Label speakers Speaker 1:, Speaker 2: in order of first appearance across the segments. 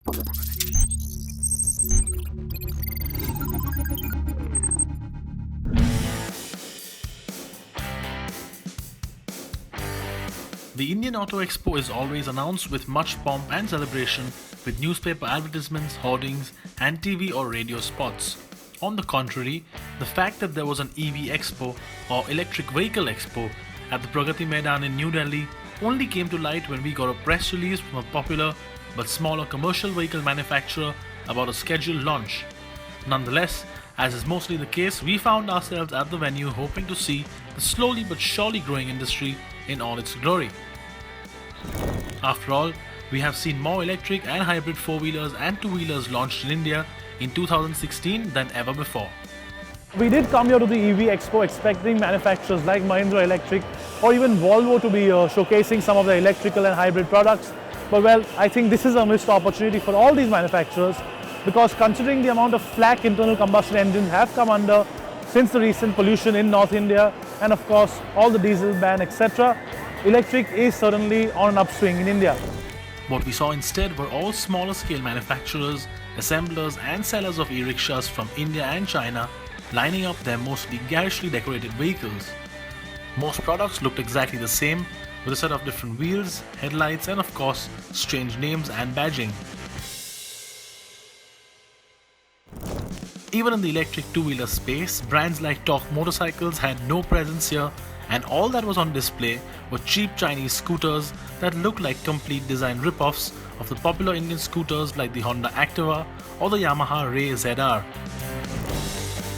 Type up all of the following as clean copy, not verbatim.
Speaker 1: The Indian Auto Expo is always announced with much pomp and celebration, with newspaper advertisements, hoardings, and TV or radio spots. On the contrary, the fact that there was an EV Expo or Electric Vehicle Expo at the Pragati Maidan in New Delhi only came to light when we got a press release from a popular but smaller commercial vehicle manufacturer about a scheduled launch. Nonetheless, as is mostly the case, we found ourselves at the venue hoping to see the slowly but surely growing industry in all its glory. After all, we have seen more electric and hybrid four-wheelers and two-wheelers launched in India in 2016 than ever before.
Speaker 2: We did come here to the EV Expo expecting manufacturers like Mahindra Electric or even Volvo to be showcasing some of their electrical and hybrid products. But well, I think this is a missed opportunity for all these manufacturers, because considering the amount of flack internal combustion engines have come under since the recent pollution in North India and of course all the diesel ban, etc., electric is certainly on an upswing in India.
Speaker 1: What we saw instead were all smaller scale manufacturers, assemblers and sellers of e-rickshaws from India and China lining up their mostly garishly decorated vehicles. Most products looked exactly the same, with a set of different wheels, headlights and of course strange names and badging. Even in the electric two-wheeler space, brands like Torque motorcycles had no presence here, and all that was on display were cheap Chinese scooters that looked like complete design rip-offs of the popular Indian scooters like the Honda Activa or the Yamaha Ray ZR.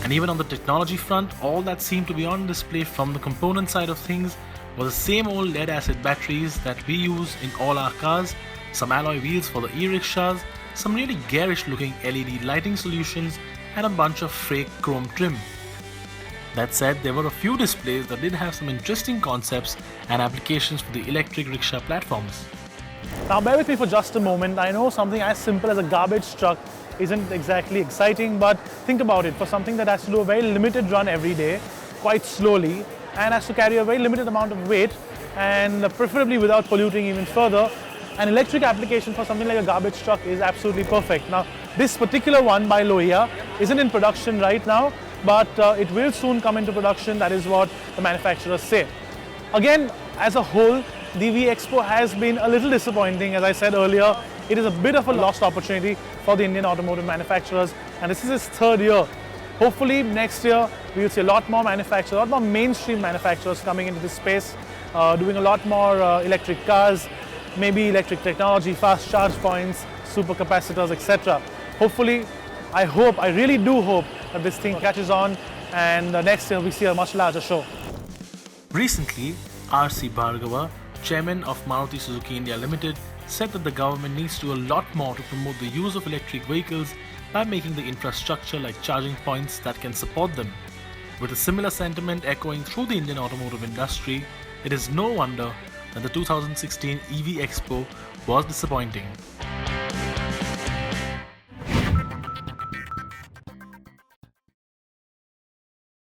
Speaker 1: And even on the technology front, all that seemed to be on display from the component side of things were the same old lead-acid batteries that we use in all our cars, some alloy wheels for the e-rickshaws, some really garish-looking LED lighting solutions, and a bunch of fake chrome trim. That said, there were a few displays that did have some interesting concepts and applications for the electric rickshaw platforms.
Speaker 2: Now bear with me for just a moment. I know something as simple as a garbage truck isn't exactly exciting, but think about it. For something that has to do a very limited run every day, quite slowly, and has to carry a very limited amount of weight, and preferably without polluting even further, an electric application for something like a garbage truck is absolutely perfect. Now, this particular one by Lohia isn't in production right now, but it will soon come into production. That is what the manufacturers say. Again, as a whole, the EV Expo has been a little disappointing. As I said earlier, it is a bit of a lost opportunity for the Indian automotive manufacturers, and this is its third year. Hopefully next year we will see a lot more manufacturers, a lot more mainstream manufacturers coming into this space, doing a lot more electric cars, maybe electric technology, fast charge points, supercapacitors, etc. Hopefully, I really do hope that this thing catches on, and next year we see a much larger show.
Speaker 1: Recently, R.C. Bhargava, chairman of Maruti Suzuki India Limited, said that the government needs to do a lot more to promote the use of electric vehicles by making the infrastructure like charging points that can support them. With a similar sentiment echoing through the Indian automotive industry, it is no wonder that the 2016 EV Expo was disappointing.